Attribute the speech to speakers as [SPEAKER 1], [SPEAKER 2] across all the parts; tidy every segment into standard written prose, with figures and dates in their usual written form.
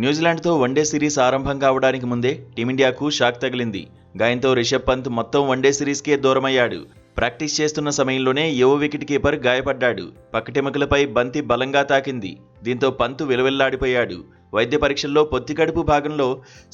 [SPEAKER 1] న్యూజిలాండ్తో one day series ఆరంభం కావడానికి ముందే టీమిండియాకు షాక్ తగిలింది. గాయంతో రిషబ్ పంత్ మొత్తం వన్డే సిరీస్కే దూరమయ్యాడు. ప్రాక్టీస్ చేస్తున్న సమయంలోనే యువ వికెట్ కీపర్ గాయపడ్డాడు. పక్కటెముకలపై బంతి బలంగా తాకింది. దీంతో పంత్ విలవిల్లాడిపోయాడు. వైద్య పరీక్షల్లో పొత్తికడుపు భాగంలో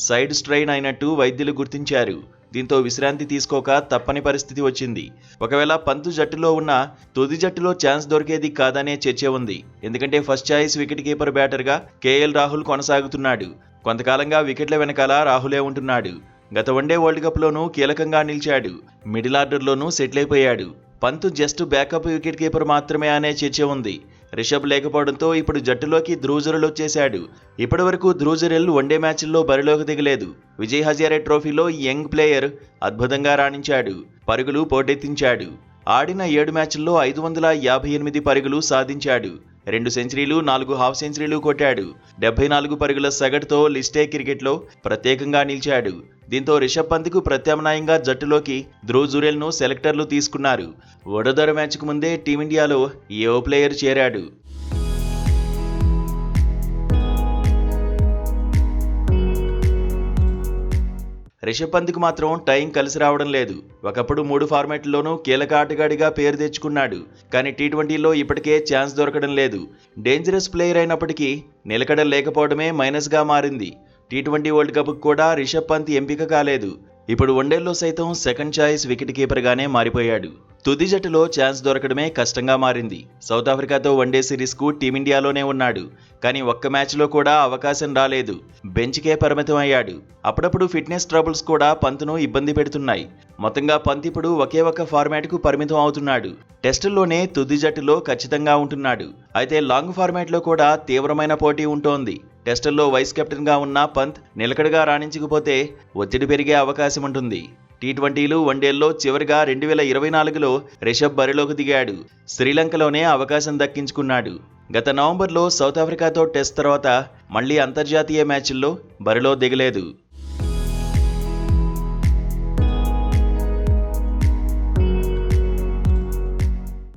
[SPEAKER 1] సైడ్ స్ట్రెయిన్ అయినట్టు వైద్యులు గుర్తించారు. దీంతో విశ్రాంతి తీసుకోక తప్పని పరిస్థితి వచ్చింది. ఒకవేళ పంత్ జట్టులో ఉన్న తుది జట్టులో ఛాన్స్ దొరికేది కాదనే చర్చ ఉంది. ఎందుకంటే ఫస్ట్ చాయిస్ వికెట్ కీపర్ బ్యాటర్గా కేఎల్ రాహుల్ కొనసాగుతున్నాడు. కొంతకాలంగా వికెట్ల వెనకాల రాహులే ఉంటున్నాడు. గత వన్డే వరల్డ్ కప్లోనూ కీలకంగా నిలిచాడు. మిడిల్ ఆర్డర్లోనూ సెటిల్ అయిపోయాడు. Pant just backup wicket keeper మాత్రమే అనే చర్చ ఉంది. రిషబ్ లేకపోవడంతో ఇప్పుడు జట్టులోకి ధ్రువ్ జురెల్ వచ్చేశాడు. ఇప్పటి వరకు ధ్రువ్ జురెల్ వన్డే మ్యాచ్ల్లో బరిలోకి దిగలేదు. విజయ్ హజారే ట్రోఫీలో యంగ్ ప్లేయర్ అద్భుతంగా రాణించాడు. పరుగులు పోటెత్తించాడు. ఆడిన 7 మ్యాచ్ల్లో 558 పరుగులు సాధించాడు. 2 సెంచరీలు, 4 హాఫ్ సెంచరీలు కొట్టాడు. 74 పరుగుల సగటుతో లిస్టే క్రికెట్లో ప్రత్యేకంగా నిలిచాడు. దీంతో రిషబ్ పంత్కు ప్రత్యామ్నాయంగా జట్టులోకి ధ్రువ్ జురెల్ను సెలెక్టర్లు తీసుకున్నారు. వడోదర మ్యాచ్కు ముందే టీమిండియాలో ఏ ప్లేయర్ చేరాడు. రిషబ్ పంత్కు మాత్రం టైం కలిసి రావడం లేదు. ఒకప్పుడు 3 ఫార్మాట్లలోనూ కీలక ఆటగాడిగా పేరు తెచ్చుకున్నాడు. కానీ టీ20లో ఇప్పటికే ఛాన్స్ దొరకడం లేదు. డేంజరస్ ప్లేయర్ అయినప్పటికీ నిలకడ లేకపోవడమే మైనస్గా మారింది. టీ20 వరల్డ్ కప్కు కూడా రిషబ్ పంత్ ఎంపిక కాలేదు. ఇప్పుడు వన్డేల్లో సైతం సెకండ్ చాయిస్ వికెట్ కీపర్గానే మారిపోయాడు. తుది జట్టులో ఛాన్స్ దొరకడమే కష్టంగా మారింది. సౌత్ ఆఫ్రికాతో వన్డే సిరీస్కు టీమిండియాలోనే ఉన్నాడు. కానీ ఒక్క మ్యాచ్లో కూడా అవకాశం రాలేదు. బెంచ్కే పరిమితం అయ్యాడు. అప్పుడప్పుడు ఫిట్నెస్ ట్రబుల్స్ కూడా పంత్ను ఇబ్బంది పెడుతున్నాయి. మొత్తంగా పంత్ ఇప్పుడు ఒకే ఒక్క ఫార్మాట్కు పరిమితం అవుతున్నాడు. టెస్టుల్లోనే తుది జట్టులో ఖచ్చితంగా ఉంటున్నాడు. అయితే లాంగ్ ఫార్మాట్లో కూడా తీవ్రమైన పోటీ ఉంటోంది. టెస్టుల్లో వైస్ కెప్టెన్గా ఉన్న పంత్ నిలకడగా రాణించకపోతే ఒత్తిడి పెరిగే అవకాశం ఉంటుంది. టీ20లు, వన్డేల్లో చివరిగా 2024లో రిషబ్ బరిలోకి దిగాడు. శ్రీలంకలోనే అవకాశం దక్కించుకున్నాడు. గత నవంబర్లో సౌత్ ఆఫ్రికాతో టెస్ట్ తర్వాత మళ్లీ అంతర్జాతీయ మ్యాచ్ల్లో బరిలో దిగలేదు.